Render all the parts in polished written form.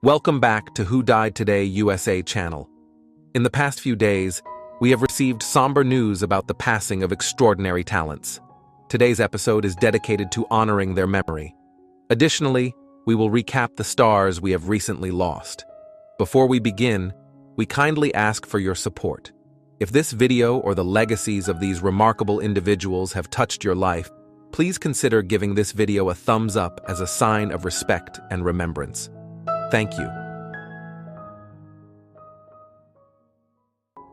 Welcome back to Who Died Today USA channel. In the past few days, we have received somber news about the passing of extraordinary talents. Today's episode is dedicated to honoring their memory. Additionally, we will recap the stars we have recently lost. Before we begin, we kindly ask for your support. If this video or the legacies of these remarkable individuals have touched your life, please consider giving this video a thumbs up as a sign of respect and remembrance. Thank you.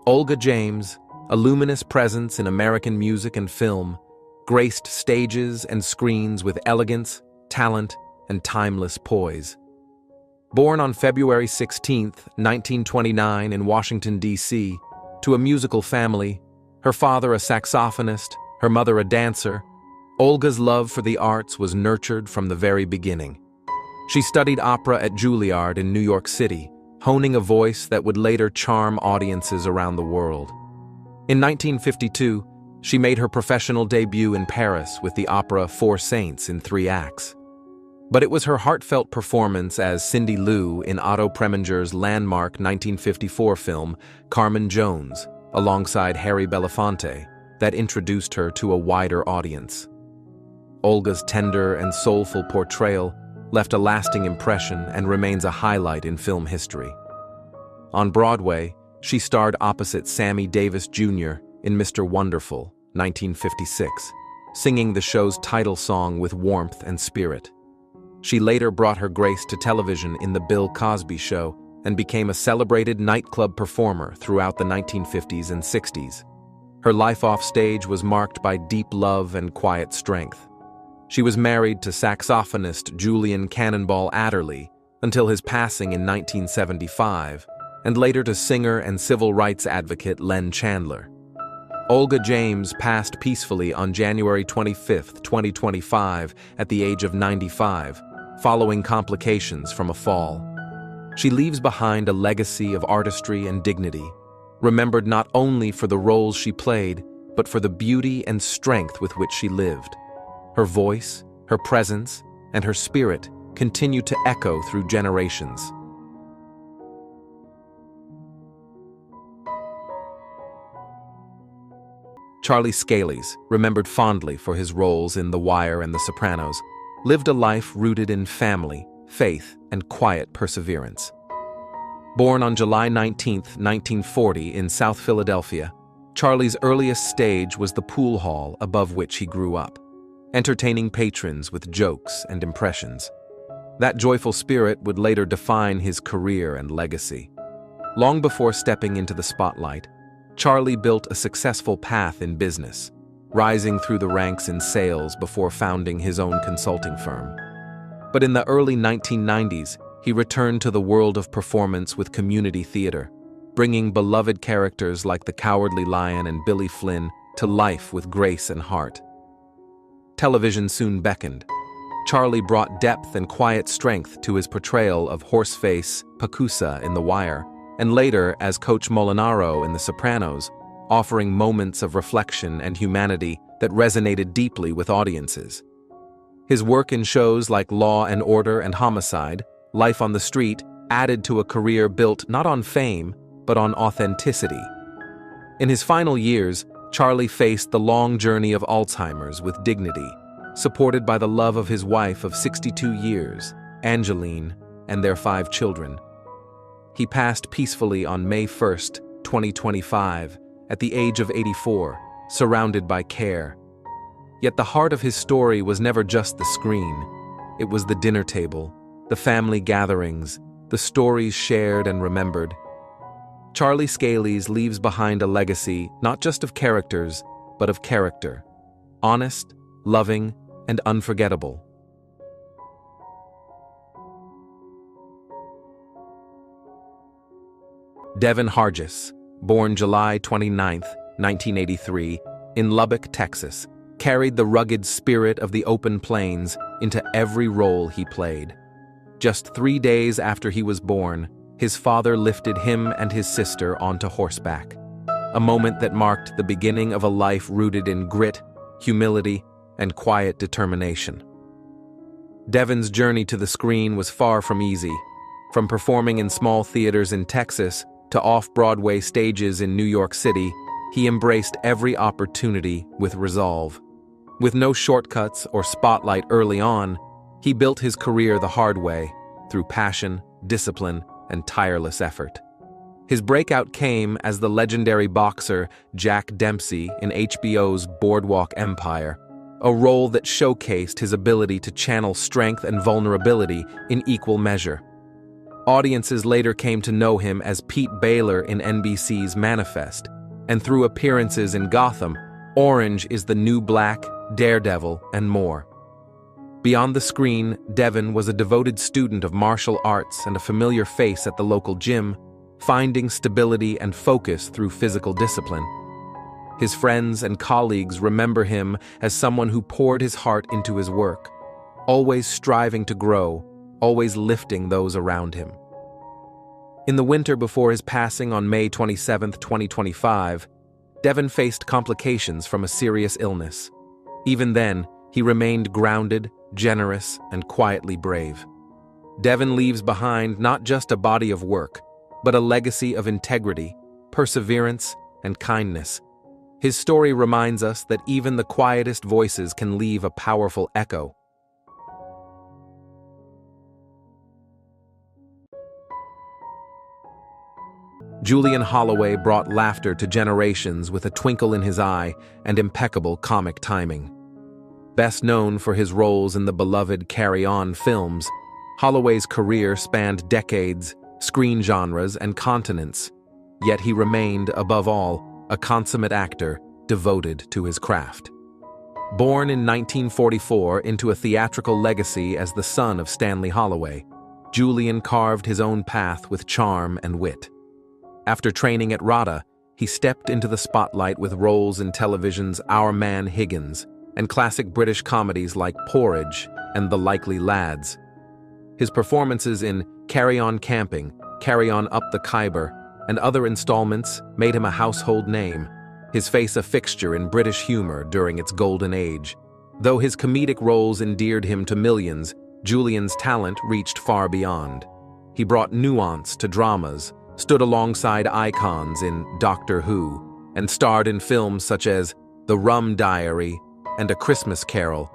Olga James, a luminous presence in American music and film, graced stages and screens with elegance, talent, and timeless poise. Born on February 16, 1929 in Washington, D.C., to a musical family, her father a saxophonist, her mother a dancer, Olga's love for the arts was nurtured from the very beginning. She studied opera at Juilliard in New York City, honing a voice that would later charm audiences around the world. In 1952, she made her professional debut in Paris with the opera Four Saints in 3 acts. But it was her heartfelt performance as Cindy Lou in Otto Preminger's landmark 1954 film Carmen Jones, alongside Harry Belafonte, that introduced her to a wider audience. Olga's tender and soulful portrayal left a lasting impression and remains a highlight in film history. On Broadway, she starred opposite Sammy Davis Jr. in Mr. Wonderful, 1956, singing the show's title song with warmth and spirit. She later brought her grace to television in The Bill Cosby Show and became a celebrated nightclub performer throughout the 1950s and 60s. Her life off stage was marked by deep love and quiet strength. She was married to saxophonist Julian Cannonball Adderley until his passing in 1975, and later to singer and civil rights advocate Len Chandler. Olga James passed peacefully on January 25, 2025, at the age of 95, following complications from a fall. She leaves behind a legacy of artistry and dignity, remembered not only for the roles she played, but for the beauty and strength with which she lived. Her voice, her presence, and her spirit continue to echo through generations. Charlie Scalise, remembered fondly for his roles in The Wire and The Sopranos, lived a life rooted in family, faith, and quiet perseverance. Born on July 19, 1940 in South Philadelphia, Charlie's earliest stage was the pool hall above which he grew up, entertaining patrons with jokes and impressions. That joyful spirit would later define his career and legacy. Long before stepping into the spotlight, Charlie built a successful path in business, rising through the ranks in sales before founding his own consulting firm. But in the early 1990s, he returned to the world of performance with community theater, bringing beloved characters like the Cowardly Lion and Billy Flynn to life with grace and heart. Television soon beckoned. Charlie brought depth and quiet strength to his portrayal of Horseface Pacusa in The Wire, and later as Coach Molinaro in The Sopranos, offering moments of reflection and humanity that resonated deeply with audiences. His work in shows like Law and Order and Homicide, Life on the Street, added to a career built not on fame, but on authenticity. In his final years, Charlie faced the long journey of Alzheimer's with dignity, supported by the love of his wife of 62 years, Angeline, and their 5 children. He passed peacefully on May 1, 2025, at the age of 84, surrounded by care. Yet the heart of his story was never just the screen. It was the dinner table, the family gatherings, the stories shared and remembered. Charlie Scalise leaves behind a legacy not just of characters, but of character. Honest, loving, and unforgettable. Devin Hargis, born July 29, 1983, in Lubbock, Texas, carried the rugged spirit of the open plains into every role he played. Just 3 days after he was born, his father lifted him and his sister onto horseback, a moment that marked the beginning of a life rooted in grit, humility, and quiet determination. Devin's journey to the screen was far from easy. From performing in small theaters in Texas to off-Broadway stages in New York City, he embraced every opportunity with resolve. With no shortcuts or spotlight early on, he built his career the hard way, through passion, discipline, and tireless effort. His breakout came as the legendary boxer Jack Dempsey in HBO's Boardwalk Empire, a role that showcased his ability to channel strength and vulnerability in equal measure. Audiences later came to know him as Pete Baylor in NBC's Manifest, and through appearances in Gotham, Orange is the New Black, Daredevil, and more. Beyond the screen, Devon was a devoted student of martial arts and a familiar face at the local gym, finding stability and focus through physical discipline. His friends and colleagues remember him as someone who poured his heart into his work, always striving to grow, always lifting those around him. In the winter before his passing on May 27, 2025, Devon faced complications from a serious illness. Even then, he remained grounded, generous, and quietly brave. Devon leaves behind not just a body of work, but a legacy of integrity, perseverance, and kindness. His story reminds us that even the quietest voices can leave a powerful echo. Julian Holloway brought laughter to generations with a twinkle in his eye and impeccable comic timing. Best known for his roles in the beloved Carry On films, Holloway's career spanned decades, screen genres, and continents, yet he remained, above all, a consummate actor devoted to his craft. Born in 1944 into a theatrical legacy as the son of Stanley Holloway, Julian carved his own path with charm and wit. After training at RADA, he stepped into the spotlight with roles in television's Our Man Higgins and classic British comedies like Porridge and The Likely Lads. His performances in Carry On Camping, Carry On Up the Khyber, and other installments made him a household name, his face a fixture in British humor during its golden age. Though his comedic roles endeared him to millions, Julian's talent reached far beyond. He brought nuance to dramas, stood alongside icons in Doctor Who, and starred in films such as The Rum Diary and A Christmas Carol.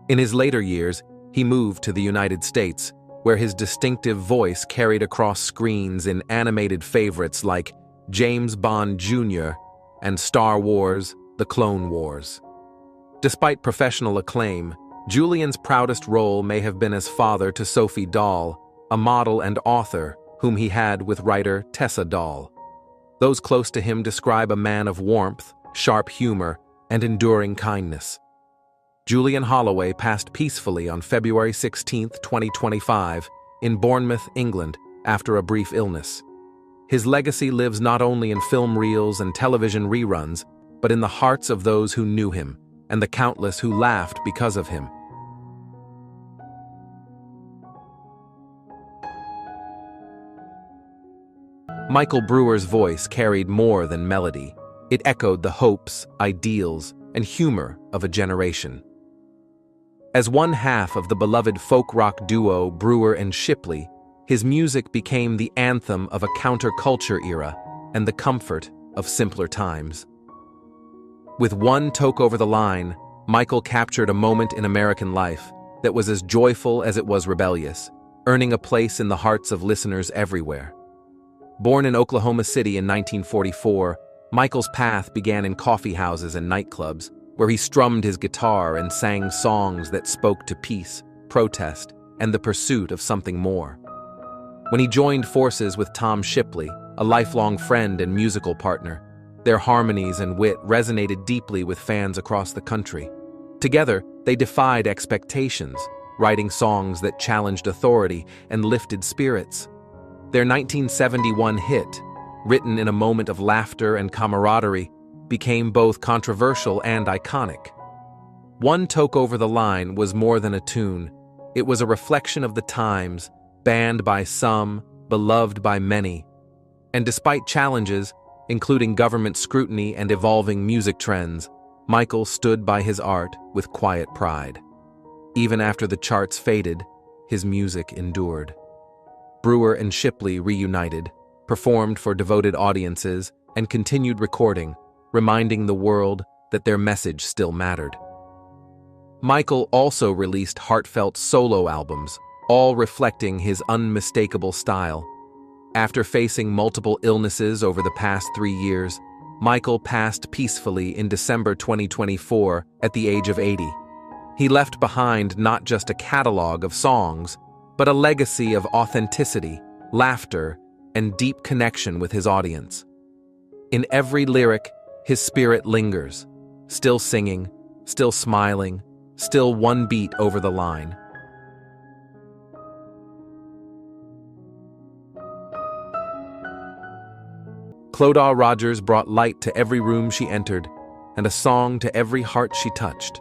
In his later years, he moved to the United States, where his distinctive voice carried across screens in animated favorites like James Bond Jr. and Star Wars: The Clone Wars. Despite professional acclaim, Julian's proudest role may have been as father to Sophie Dahl, a model and author whom he had with writer Tessa Dahl. Those close to him describe a man of warmth, sharp humor, and enduring kindness. Julian Holloway passed peacefully on February 16, 2025, in Bournemouth, England, after a brief illness. His legacy lives not only in film reels and television reruns, but in the hearts of those who knew him, and the countless who laughed because of him. Michael Brewer's voice carried more than melody. It echoed the hopes, ideals, and humor of a generation. As one half of the beloved folk rock duo Brewer and Shipley, his music became the anthem of a counterculture era and the comfort of simpler times. With One Toke Over the Line, Michael captured a moment in American life that was as joyful as it was rebellious, earning a place in the hearts of listeners everywhere. Born in Oklahoma City in 1944, Michael's path began in coffee houses and nightclubs, where he strummed his guitar and sang songs that spoke to peace, protest, and the pursuit of something more. When he joined forces with Tom Shipley, a lifelong friend and musical partner, their harmonies and wit resonated deeply with fans across the country. Together, they defied expectations, writing songs that challenged authority and lifted spirits. Their 1971 hit, written in a moment of laughter and camaraderie, became both controversial and iconic. One Toke Over the Line was more than a tune. It was a reflection of the times, banned by some, beloved by many. And despite challenges, including government scrutiny and evolving music trends, Michael stood by his art with quiet pride. Even after the charts faded, his music endured. Brewer and Shipley reunited, performed for devoted audiences, and continued recording, reminding the world that their message still mattered. Michael also released heartfelt solo albums, all reflecting his unmistakable style. After facing multiple illnesses over the past 3 years, Michael passed peacefully in December 2024 at the age of 80. He left behind not just a catalog of songs, but a legacy of authenticity, laughter, and deep connection with his audience. In every lyric, his spirit lingers, still singing, still smiling, still one beat over the line. Clodagh Rogers brought light to every room she entered, and a song to every heart she touched.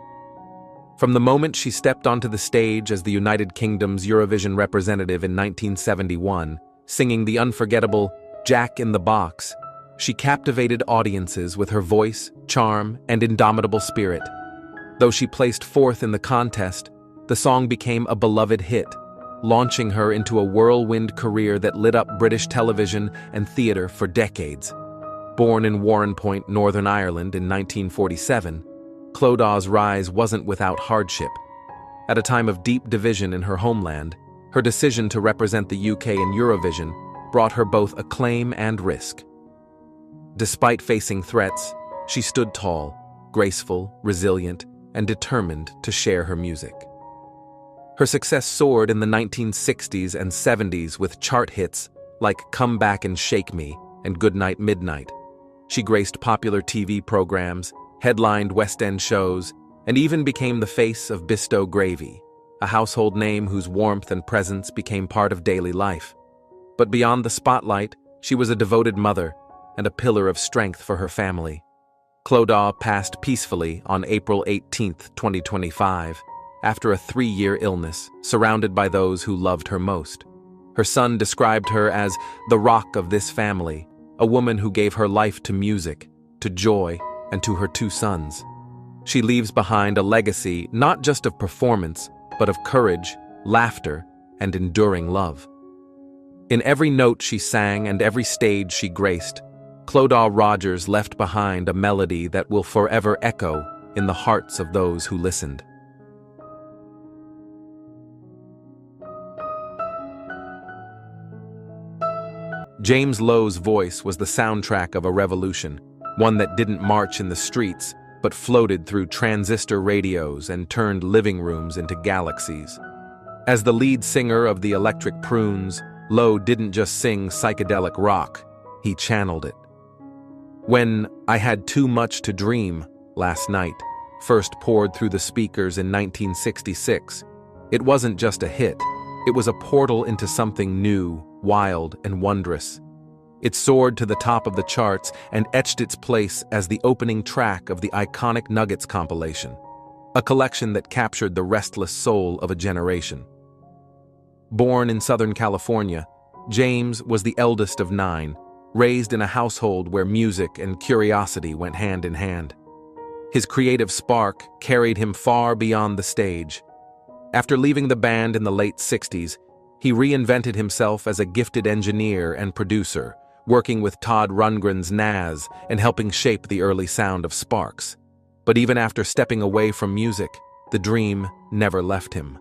From the moment she stepped onto the stage as the United Kingdom's Eurovision representative in 1971, singing the unforgettable Jack in the Box, she captivated audiences with her voice, charm, and indomitable spirit. Though she placed fourth in the contest, the song became a beloved hit, launching her into a whirlwind career that lit up British television and theatre for decades. Born in Warrenpoint, Northern Ireland in 1947, Clodagh's rise wasn't without hardship. At a time of deep division in her homeland, her decision to represent the UK in Eurovision brought her both acclaim and risk. Despite facing threats, she stood tall, graceful, resilient, and determined to share her music. Her success soared in the 1960s and 70s with chart hits like Come Back and Shake Me and Goodnight Midnight. She graced popular TV programs, headlined West End shows, and even became the face of Bisto Gravy, a household name whose warmth and presence became part of daily life. But beyond the spotlight, she was a devoted mother and a pillar of strength for her family. Clodagh passed peacefully on April 18, 2025, after a 3-year illness, surrounded by those who loved her most. Her son described her as the rock of this family, a woman who gave her life to music, to joy, and to her 2 sons. She leaves behind a legacy not just of performance, but of courage, laughter, and enduring love. In every note she sang and every stage she graced, Clodagh Rogers left behind a melody that will forever echo in the hearts of those who listened. James Lowe's voice was the soundtrack of a revolution, one that didn't march in the streets, but floated through transistor radios and turned living rooms into galaxies. As the lead singer of the Electric Prunes, Lowe didn't just sing psychedelic rock, he channeled it. When I Had Too Much to Dream last night first poured through the speakers in 1966, it wasn't just a hit, it was a portal into something new, wild, and wondrous. It soared to the top of the charts and etched its place as the opening track of the iconic Nuggets compilation, a collection that captured the restless soul of a generation. Born in Southern California, James was the eldest of 9, raised in a household where music and curiosity went hand in hand. His creative spark carried him far beyond the stage. After leaving the band in the late 60s, he reinvented himself as a gifted engineer and producer, working with Todd Rundgren's Nas and helping shape the early sound of Sparks. But even after stepping away from music, the dream never left him.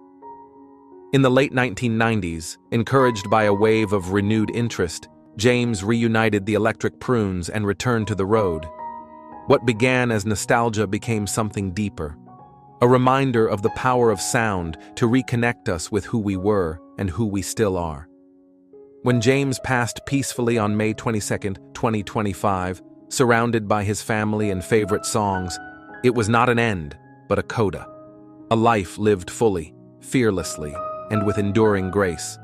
In the late 1990s, encouraged by a wave of renewed interest, James reunited the Electric Prunes and returned to the road. What began as nostalgia became something deeper, a reminder of the power of sound to reconnect us with who we were and who we still are. When James passed peacefully on May 22, 2025, surrounded by his family and favorite songs, it was not an end, but a coda. A life lived fully, fearlessly, and with enduring grace.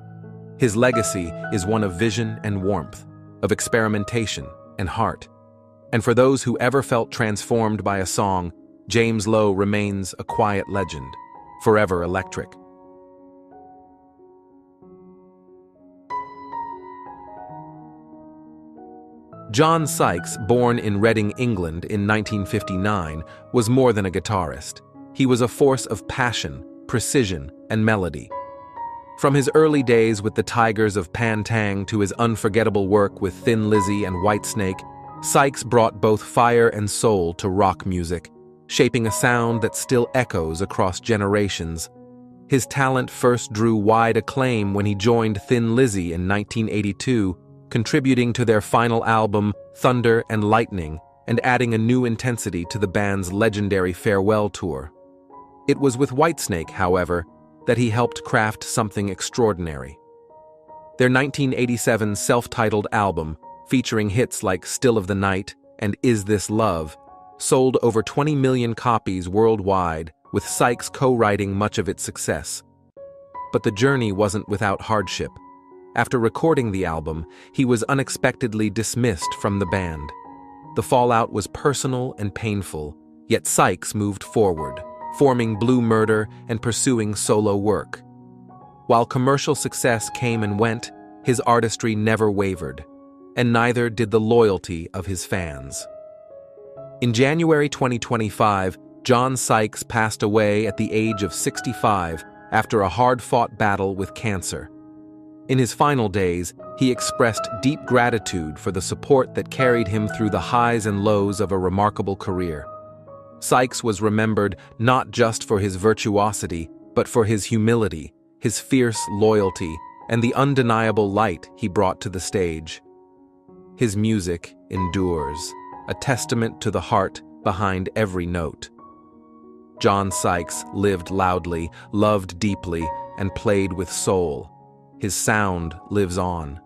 His legacy is one of vision and warmth, of experimentation and heart. And for those who ever felt transformed by a song, James Lowe remains a quiet legend, forever electric. John Sykes, born in Reading, England in 1959, was more than a guitarist. He was a force of passion, precision, and melody. From his early days with the Tigers of Pantang to his unforgettable work with Thin Lizzy and Whitesnake, Sykes brought both fire and soul to rock music, shaping a sound that still echoes across generations. His talent first drew wide acclaim when he joined Thin Lizzy in 1982, contributing to their final album, Thunder and Lightning, and adding a new intensity to the band's legendary farewell tour. It was with Whitesnake, however, that he helped craft something extraordinary. Their 1987 self-titled album, featuring hits like Still of the Night and Is This Love, sold over 20 million copies worldwide, with Sykes co-writing much of its success. But the journey wasn't without hardship. After recording the album, he was unexpectedly dismissed from the band. The fallout was personal and painful, yet Sykes moved forward, forming Blue Murder and pursuing solo work. While commercial success came and went, his artistry never wavered, and neither did the loyalty of his fans. In January 2025, John Sykes passed away at the age of 65 after a hard-fought battle with cancer. In his final days, he expressed deep gratitude for the support that carried him through the highs and lows of a remarkable career. Sykes was remembered not just for his virtuosity, but for his humility, his fierce loyalty, and the undeniable light he brought to the stage. His music endures, a testament to the heart behind every note. John Sykes lived loudly, loved deeply, and played with soul. His sound lives on.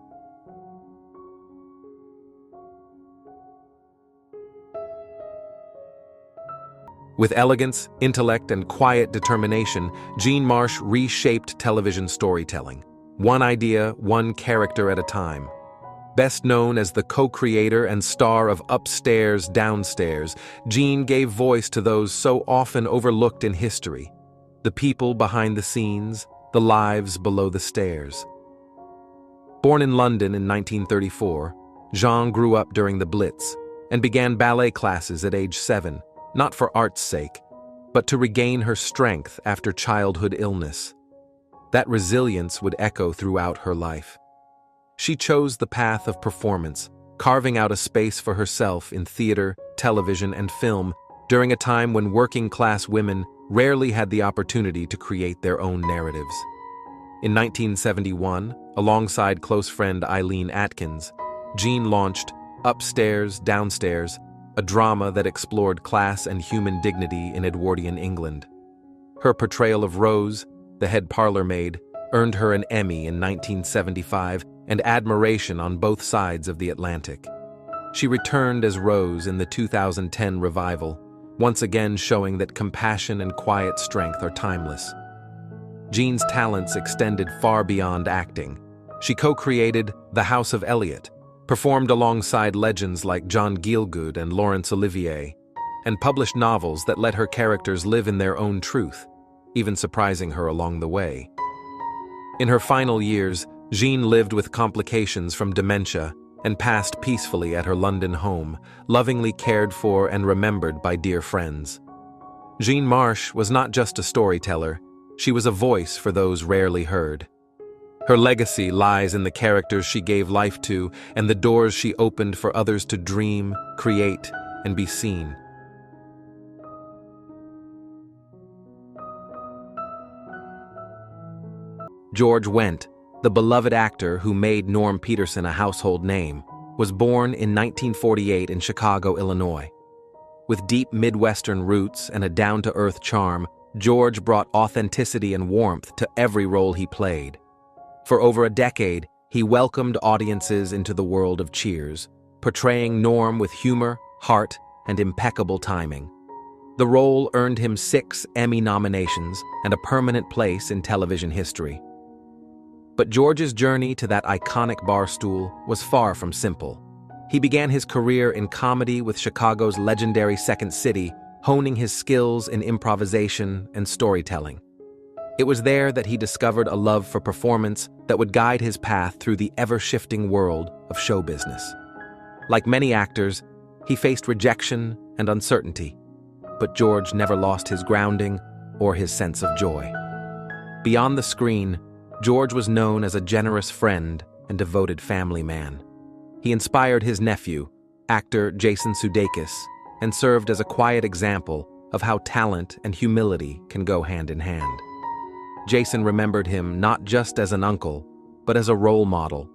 With elegance, intellect, and quiet determination, Gene Marsh reshaped television storytelling. One idea, one character at a time. Best known as the co-creator and star of Upstairs, Downstairs, Gene gave voice to those so often overlooked in history. The people behind the scenes, the lives below the stairs. Born in London in 1934, Jean grew up during the Blitz and began ballet classes at age 7, not for art's sake, but to regain her strength after childhood illness. That resilience would echo throughout her life. She chose the path of performance, carving out a space for herself in theater, television, and film during a time when working-class women rarely had the opportunity to create their own narratives. In 1971, alongside close friend Eileen Atkins, Gene launched Upstairs, Downstairs, a drama that explored class and human dignity in Edwardian England. Her portrayal of Rose, the head parlor maid, earned her an Emmy in 1975 and admiration on both sides of the Atlantic. She returned as Rose in the 2010 revival, once again showing that compassion and quiet strength are timeless. Gene's talents extended far beyond acting. She co-created The House of Eliot, performed alongside legends like John Gielgud and Laurence Olivier, and published novels that let her characters live in their own truth, even surprising her along the way. In her final years, Jean lived with complications from dementia and passed peacefully at her London home, lovingly cared for and remembered by dear friends. Jean Marsh was not just a storyteller, she was a voice for those rarely heard. Her legacy lies in the characters she gave life to and the doors she opened for others to dream, create, and be seen. George Wendt, the beloved actor who made Norm Peterson a household name, was born in 1948 in Chicago, Illinois. With deep Midwestern roots and a down-to-earth charm, George brought authenticity and warmth to every role he played. For over a decade, he welcomed audiences into the world of Cheers, portraying Norm with humor, heart, and impeccable timing. The role earned him 6 Emmy nominations and a permanent place in television history. But George's journey to that iconic bar stool was far from simple. He began his career in comedy with Chicago's legendary Second City, honing his skills in improvisation and storytelling. It was there that he discovered a love for performance that would guide his path through the ever-shifting world of show business. Like many actors, he faced rejection and uncertainty, but George never lost his grounding or his sense of joy. Beyond the screen, George was known as a generous friend and devoted family man. He inspired his nephew, actor Jason Sudeikis, and served as a quiet example of how talent and humility can go hand in hand. Jason remembered him not just as an uncle, but as a role model,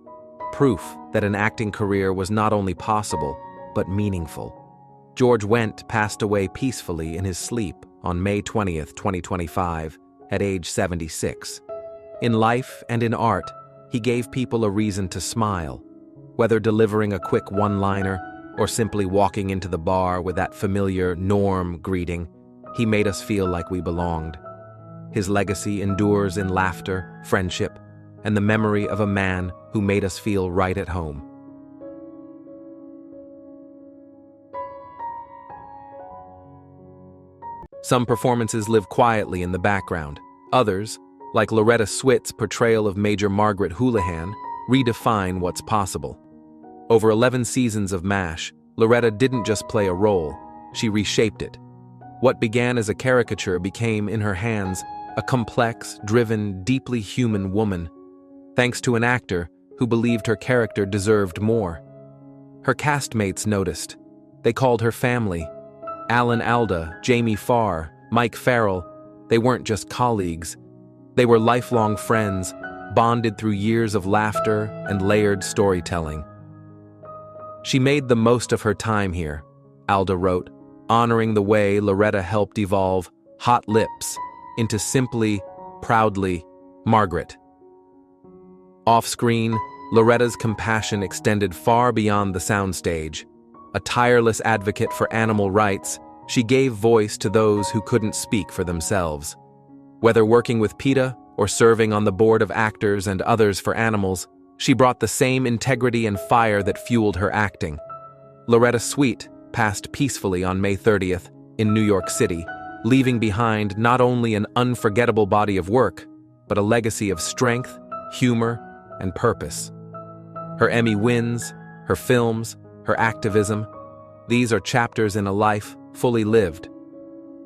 proof that an acting career was not only possible, but meaningful. George Wendt passed away peacefully in his sleep on May 20th, 2025, at age 76. In life and in art, he gave people a reason to smile, whether delivering a quick one-liner or simply walking into the bar with that familiar Norm greeting. He made us feel like we belonged. His legacy endures in laughter, friendship, and the memory of a man who made us feel right at home. Some performances live quietly in the background. Others, like Loretta Swit's portrayal of Major Margaret Houlihan, redefine what's possible. Over 11 seasons of MASH, Loretta didn't just play a role, she reshaped it. What began as a caricature became, in her hands, a complex, driven, deeply human woman, thanks to an actor who believed her character deserved more. Her castmates noticed. They called her family. Alan Alda, Jamie Farr, Mike Farrell, they weren't just colleagues. They were lifelong friends, bonded through years of laughter and layered storytelling. She made the most of her time here, Alda wrote, honoring the way Loretta helped evolve Hot Lips into simply, proudly, Margaret. Off-screen, Loretta's compassion extended far beyond the soundstage. A tireless advocate for animal rights, she gave voice to those who couldn't speak for themselves. Whether working with PETA or serving on the board of Actors and Others for Animals, she brought the same integrity and fire that fueled her acting. Loretta Swit passed peacefully on May 30th in New York City, leaving behind not only an unforgettable body of work, but a legacy of strength, humor, and purpose. Her Emmy wins, her films, her activism, these are chapters in a life fully lived.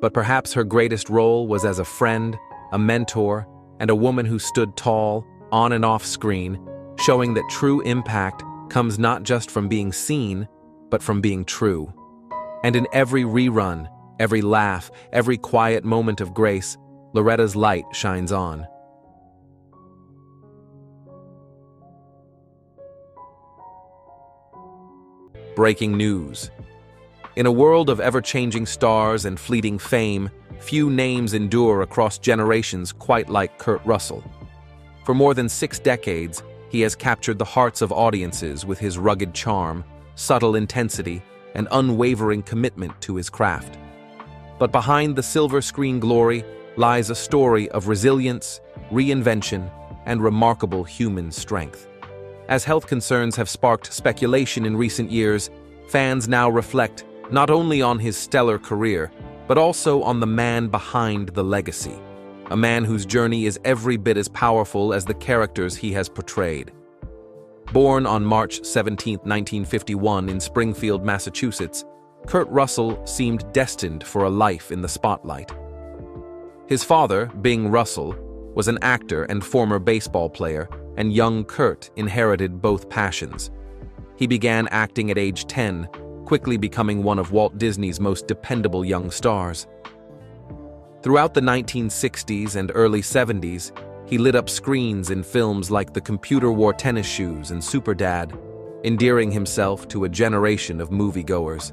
But perhaps her greatest role was as a friend, a mentor, and a woman who stood tall, on and off screen, showing that true impact comes not just from being seen, but from being true. And in every rerun, every laugh, every quiet moment of grace, Loretta's light shines on. Breaking news. In a world of ever-changing stars and fleeting fame, few names endure across generations quite like Kurt Russell. For more than 6 decades, he has captured the hearts of audiences with his rugged charm, subtle intensity, and unwavering commitment to his craft. But behind the silver screen glory lies a story of resilience, reinvention, and remarkable human strength. As health concerns have sparked speculation in recent years, fans now reflect not only on his stellar career, but also on the man behind the legacy, a man whose journey is every bit as powerful as the characters he has portrayed. Born on March 17, 1951 in Springfield, Massachusetts, Kurt Russell seemed destined for a life in the spotlight. His father, Bing Russell, was an actor and former baseball player, and young Kurt inherited both passions. He began acting at age 10, quickly becoming one of Walt Disney's most dependable young stars. Throughout the 1960s and early 70s, he lit up screens in films like The Computer Wore Tennis Shoes and Superdad, endearing himself to a generation of moviegoers.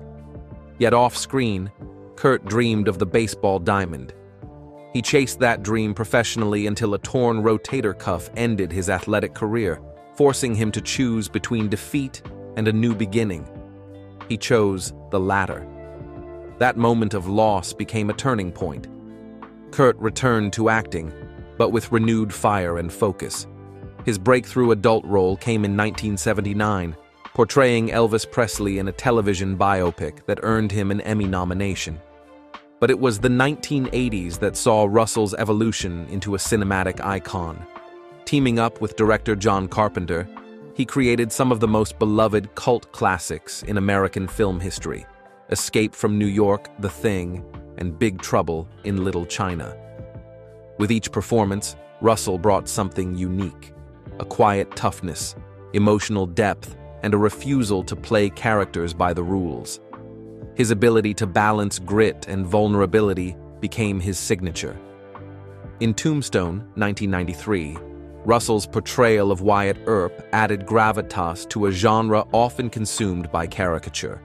Yet off-screen, Kurt dreamed of the baseball diamond. He chased that dream professionally until a torn rotator cuff ended his athletic career, forcing him to choose between defeat and a new beginning. He chose the latter. That moment of loss became a turning point. Kurt returned to acting, but with renewed fire and focus. His breakthrough adult role came in 1979, portraying Elvis Presley in a television biopic that earned him an Emmy nomination. But it was the 1980s that saw Russell's evolution into a cinematic icon. Teaming up with director John Carpenter, he created some of the most beloved cult classics in American film history: Escape from New York, The Thing, and Big Trouble in Little China. With each performance, Russell brought something unique: a quiet toughness, emotional depth, and a refusal to play characters by the rules. His ability to balance grit and vulnerability became his signature. In Tombstone, 1993, Russell's portrayal of Wyatt Earp added gravitas to a genre often consumed by caricature.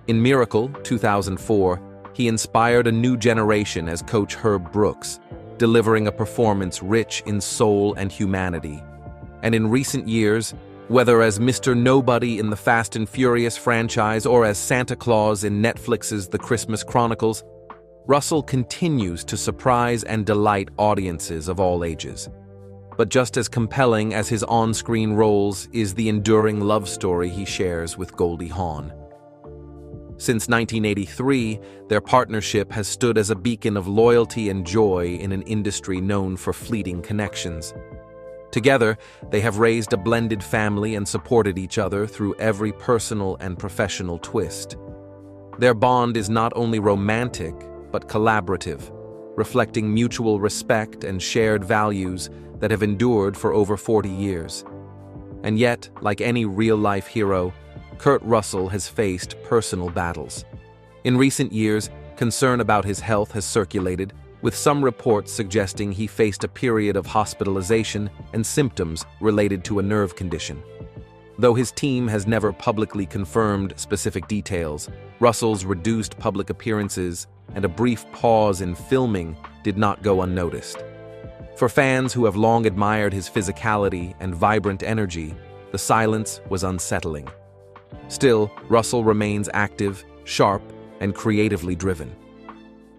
In Miracle, 2004, he inspired a new generation as Coach Herb Brooks, delivering a performance rich in soul and humanity. And in recent years, whether as Mr. Nobody in the Fast and Furious franchise or as Santa Claus in Netflix's The Christmas Chronicles, Russell continues to surprise and delight audiences of all ages. But just as compelling as his on-screen roles is the enduring love story he shares with Goldie Hawn. Since 1983, their partnership has stood as a beacon of loyalty and joy in an industry known for fleeting connections. Together, they have raised a blended family and supported each other through every personal and professional twist. Their bond is not only romantic, but collaborative, reflecting mutual respect and shared values that have endured for over 40 years. And yet, like any real-life hero, Kurt Russell has faced personal battles. In recent years, concern about his health has circulated, with some reports suggesting he faced a period of hospitalization and symptoms related to a nerve condition. Though his team has never publicly confirmed specific details, Russell's reduced public appearances and a brief pause in filming did not go unnoticed. For fans who have long admired his physicality and vibrant energy, the silence was unsettling. Still, Russell remains active, sharp, and creatively driven.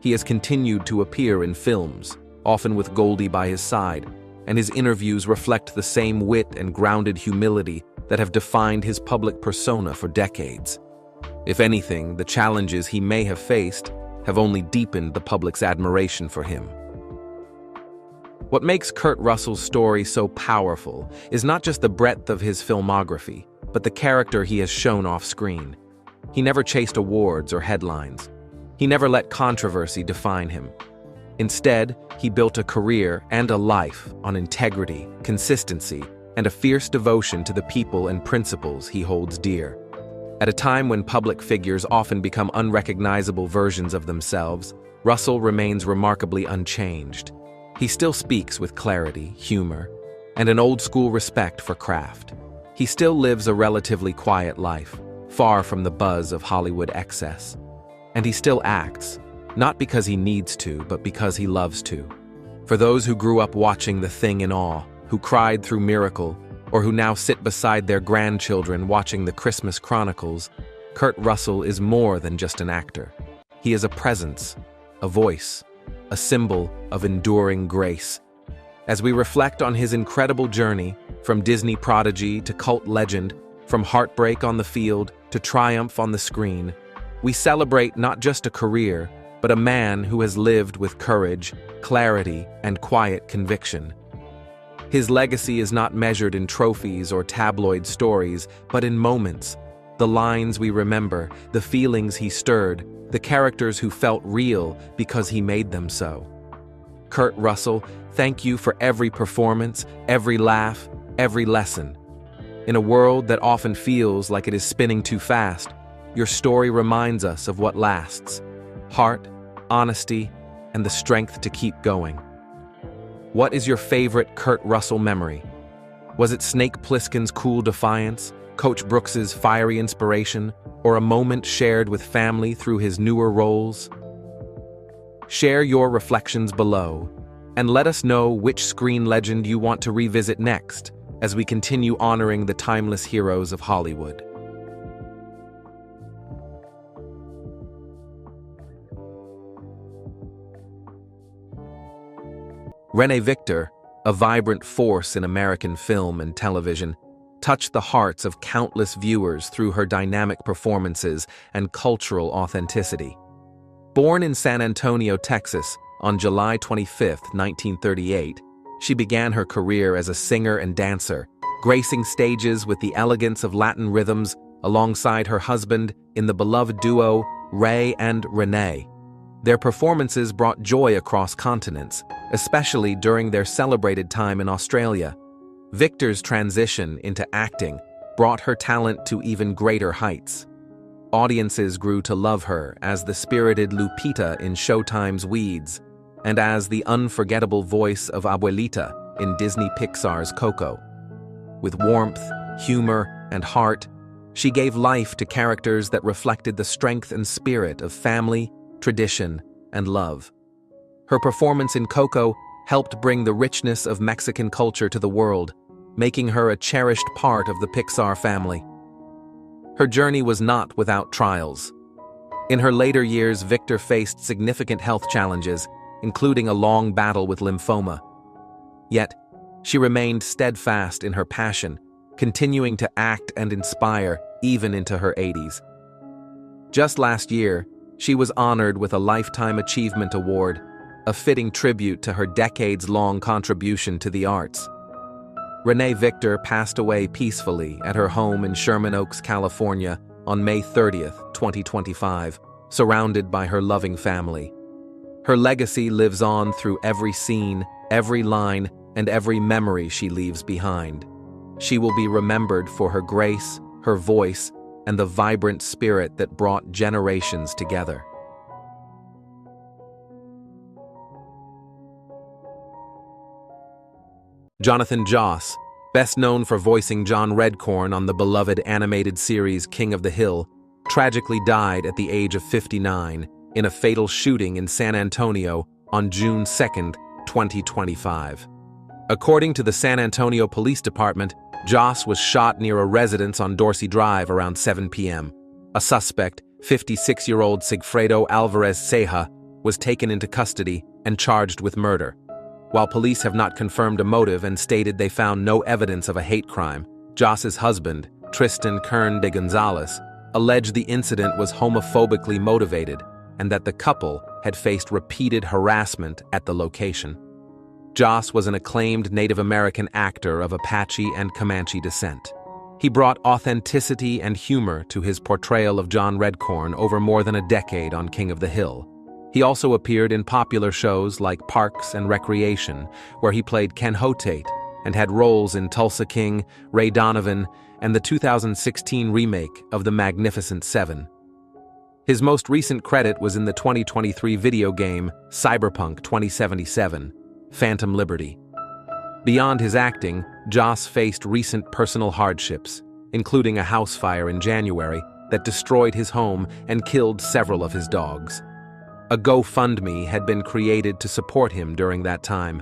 He has continued to appear in films, often with Goldie by his side, and his interviews reflect the same wit and grounded humility that have defined his public persona for decades. If anything, the challenges he may have faced have only deepened the public's admiration for him. What makes Kurt Russell's story so powerful is not just the breadth of his filmography, but the character he has shown off-screen. He never chased awards or headlines. He never let controversy define him. Instead, he built a career and a life on integrity, consistency, and a fierce devotion to the people and principles he holds dear. At a time when public figures often become unrecognizable versions of themselves, Russell remains remarkably unchanged. He still speaks with clarity, humor, and an old-school respect for craft. He still lives a relatively quiet life, far from the buzz of Hollywood excess. And he still acts, not because he needs to, but because he loves to. For those who grew up watching The Thing in awe, who cried through Miracle, or who now sit beside their grandchildren watching The Christmas Chronicles, Kurt Russell is more than just an actor. He is a presence, a voice, a symbol of enduring grace. As we reflect on his incredible journey, from Disney prodigy to cult legend, from heartbreak on the field to triumph on the screen, we celebrate not just a career, but a man who has lived with courage, clarity, and quiet conviction. His legacy is not measured in trophies or tabloid stories, but in moments, the lines we remember, the feelings he stirred, the characters who felt real because he made them so. Kurt Russell, thank you for every performance, every laugh, every lesson. In a world that often feels like it is spinning too fast, your story reminds us of what lasts: heart, honesty, and the strength to keep going. What is your favorite Kurt Russell memory? Was it Snake Plissken's cool defiance, Coach Brooks's fiery inspiration, or a moment shared with family through his newer roles? Share your reflections below, and let us know which screen legend you want to revisit next as we continue honoring the timeless heroes of Hollywood. Renee Victor, a vibrant force in American film and television, touched the hearts of countless viewers through her dynamic performances and cultural authenticity. Born in San Antonio, Texas, on July 25, 1938, she began her career as a singer and dancer, gracing stages with the elegance of Latin rhythms alongside her husband in the beloved duo Ray and Renee. Their performances brought joy across continents, especially during their celebrated time in Australia. Victor's transition into acting brought her talent to even greater heights. Audiences grew to love her as the spirited Lupita in Showtime's Weeds, and as the unforgettable voice of Abuelita in Disney Pixar's Coco. With warmth, humor, and heart, she gave life to characters that reflected the strength and spirit of family, tradition, and love. Her performance in Coco helped bring the richness of Mexican culture to the world, making her a cherished part of the Pixar family. Her journey was not without trials. In her later years, Victor faced significant health challenges, including a long battle with lymphoma. Yet, she remained steadfast in her passion, continuing to act and inspire even into her 80s. Just last year, she was honored with a Lifetime Achievement Award, a fitting tribute to her decades-long contribution to the arts. Renee Victor passed away peacefully at her home in Sherman Oaks, California, on May 30th, 2025, surrounded by her loving family. Her legacy lives on through every scene, every line, and every memory she leaves behind. She will be remembered for her grace, her voice, and the vibrant spirit that brought generations together. Jonathan Joss, best known for voicing John Redcorn on the beloved animated series King of the Hill, tragically died at the age of 59 in a fatal shooting in San Antonio on June 2, 2025. According to the San Antonio Police Department, Joss was shot near a residence on Dorsey Drive around 7 p.m. A suspect, 56-year-old Sigfredo Alvarez Ceja, was taken into custody and charged with murder. While police have not confirmed a motive and stated they found no evidence of a hate crime, Joss's husband, Tristan Kern de Gonzalez, alleged the incident was homophobically motivated and that the couple had faced repeated harassment at the location. Joss was an acclaimed Native American actor of Apache and Comanche descent. He brought authenticity and humor to his portrayal of John Redcorn over more than a decade on King of the Hill. He also appeared in popular shows like Parks and Recreation, where he played Ken Hotate, and had roles in Tulsa King, Ray Donovan, and the 2016 remake of The Magnificent Seven. His most recent credit was in the 2023 video game Cyberpunk 2077, Phantom Liberty. Beyond his acting, Joss faced recent personal hardships, including a house fire in January that destroyed his home and killed several of his dogs. A GoFundMe had been created to support him during that time.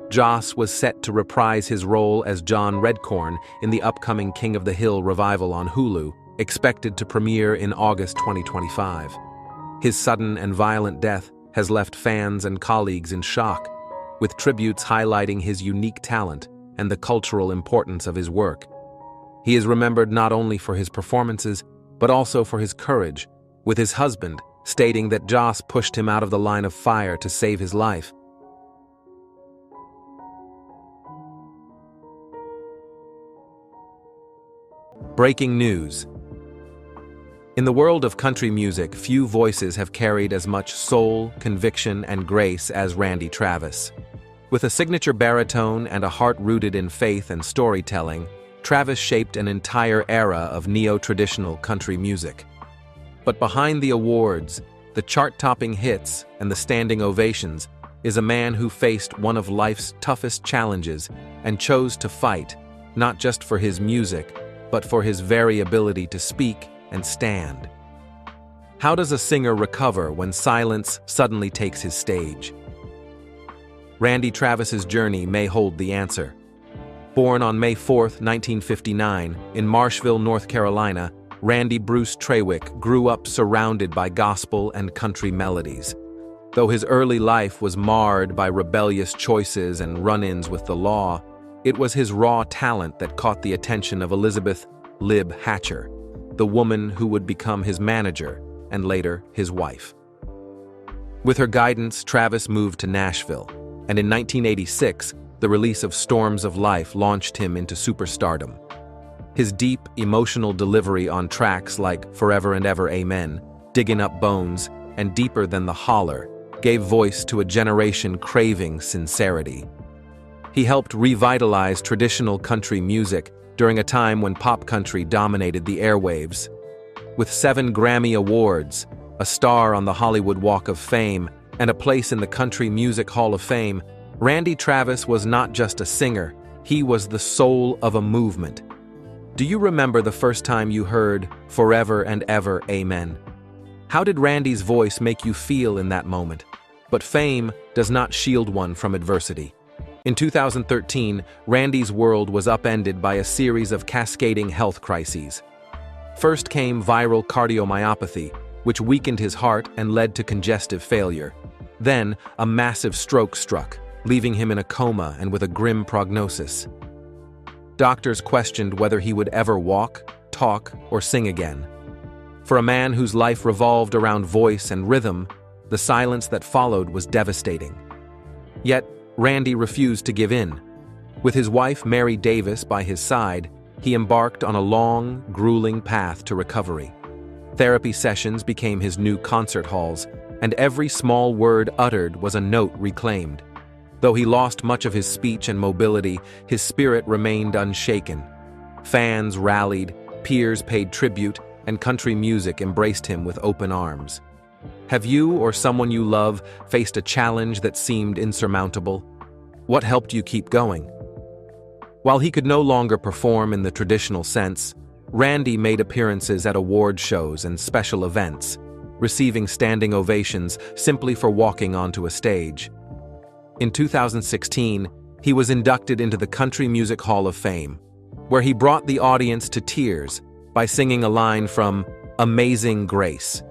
Joss was set to reprise his role as John Redcorn in the upcoming King of the Hill revival on Hulu, expected to premiere in August 2025. His sudden and violent death has left fans and colleagues in shock, with tributes highlighting his unique talent and the cultural importance of his work. He is remembered not only for his performances, but also for his courage, with his husband stating that Joss pushed him out of the line of fire to save his life. Breaking news. In the world of country music, few voices have carried as much soul, conviction, and grace as Randy Travis. With a signature baritone and a heart rooted in faith and storytelling, Travis shaped an entire era of neo-traditional country music. But behind the awards, the chart-topping hits, and the standing ovations is a man who faced one of life's toughest challenges and chose to fight, not just for his music, but for his very ability to speak and stand. How does a singer recover when silence suddenly takes his stage? Randy Travis's journey may hold the answer. Born on May 4, 1959, in Marshville, North Carolina, Randy Bruce Trawick grew up surrounded by gospel and country melodies. Though his early life was marred by rebellious choices and run-ins with the law, it was his raw talent that caught the attention of Elizabeth "Lib" Hatcher, the woman who would become his manager and later his wife. With her guidance, Travis moved to Nashville, and in 1986, the release of Storms of Life launched him into superstardom. His deep, emotional delivery on tracks like Forever and Ever Amen, Diggin' Up Bones, and deeper than the holler, gave voice to a generation craving sincerity. He helped revitalize traditional country music during a time when pop country dominated the airwaves. With 7 Grammy Awards, a star on the Hollywood Walk of Fame, and a place in the Country Music Hall of Fame, Randy Travis was not just a singer, he was the soul of a movement. Do you remember the first time you heard "Forever and Ever, Amen"? How did Randy's voice make you feel in that moment? But fame does not shield one from adversity. In 2013, Randy's world was upended by a series of cascading health crises. First came viral cardiomyopathy, which weakened his heart and led to congestive failure. Then, a massive stroke struck, leaving him in a coma and with a grim prognosis. Doctors questioned whether he would ever walk, talk, or sing again. For a man whose life revolved around voice and rhythm, the silence that followed was devastating. Yet, Randy refused to give in. With his wife Mary Davis by his side, he embarked on a long, grueling path to recovery. Therapy sessions became his new concert halls, and every small word uttered was a note reclaimed. Though he lost much of his speech and mobility, his spirit remained unshaken. Fans rallied, peers paid tribute, and country music embraced him with open arms. Have you or someone you love faced a challenge that seemed insurmountable? What helped you keep going? While he could no longer perform in the traditional sense, Randy made appearances at award shows and special events, receiving standing ovations simply for walking onto a stage. In 2016, he was inducted into the Country Music Hall of Fame, where he brought the audience to tears by singing a line from "Amazing Grace."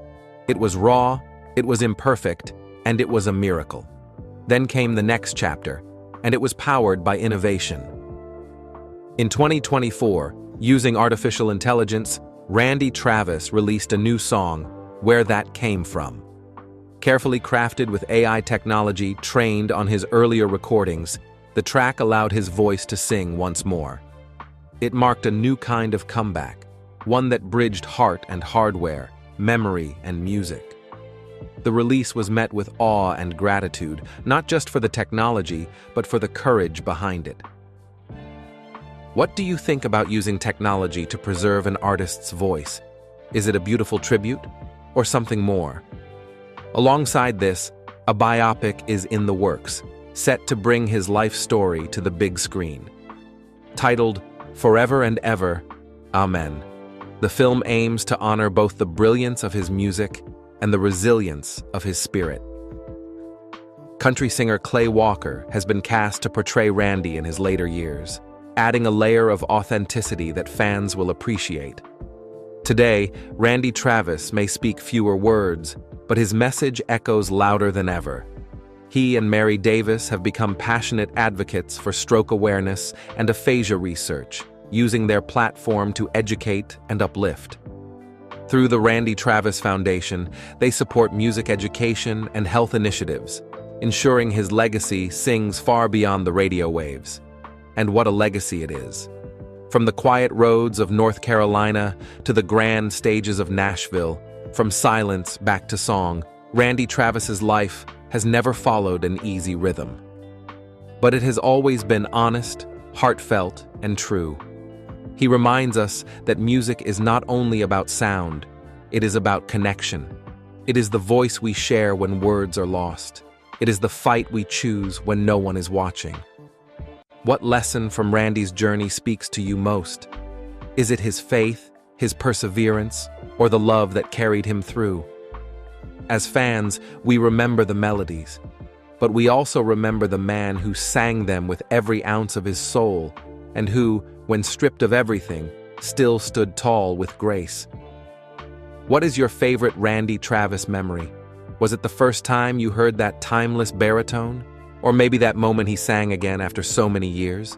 It was raw, it was imperfect, and it was a miracle. Then came the next chapter, and it was powered by innovation. In 2024, using artificial intelligence, Randy Travis released a new song, "Where That Came From." Carefully crafted with AI technology trained on his earlier recordings, the track allowed his voice to sing once more. It marked a new kind of comeback, one that bridged heart and hardware, memory and music. The release was met with awe and gratitude, not just for the technology, but for the courage behind it. What do you think about using technology to preserve an artist's voice? Is it a beautiful tribute, or something more? Alongside this, a biopic is in the works, set to bring his life story to the big screen. Titled "Forever and Ever, Amen," the film aims to honor both the brilliance of his music and the resilience of his spirit. Country singer Clay Walker has been cast to portray Randy in his later years, adding a layer of authenticity that fans will appreciate. Today, Randy Travis may speak fewer words, but his message echoes louder than ever. He and Mary Davis have become passionate advocates for stroke awareness and aphasia research, using their platform to educate and uplift. Through the Randy Travis Foundation, they support music education and health initiatives, ensuring his legacy sings far beyond the radio waves. And what a legacy it is. From the quiet roads of North Carolina to the grand stages of Nashville, from silence back to song, Randy Travis's life has never followed an easy rhythm. But it has always been honest, heartfelt, and true. He reminds us that music is not only about sound, it is about connection. It is the voice we share when words are lost. It is the fight we choose when no one is watching. What lesson from Randy's journey speaks to you most? Is it his faith, his perseverance, or the love that carried him through? As fans, we remember the melodies, but we also remember the man who sang them with every ounce of his soul, and who, when stripped of everything, still stood tall with grace. What is your favorite Randy Travis memory? Was it the first time you heard that timeless baritone? Or maybe that moment he sang again after so many years?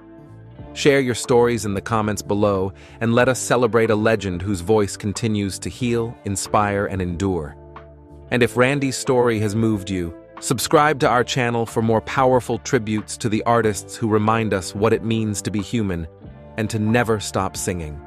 Share your stories in the comments below and let us celebrate a legend whose voice continues to heal, inspire, and endure. And if Randy's story has moved you, subscribe to our channel for more powerful tributes to the artists who remind us what it means to be human and to never stop singing.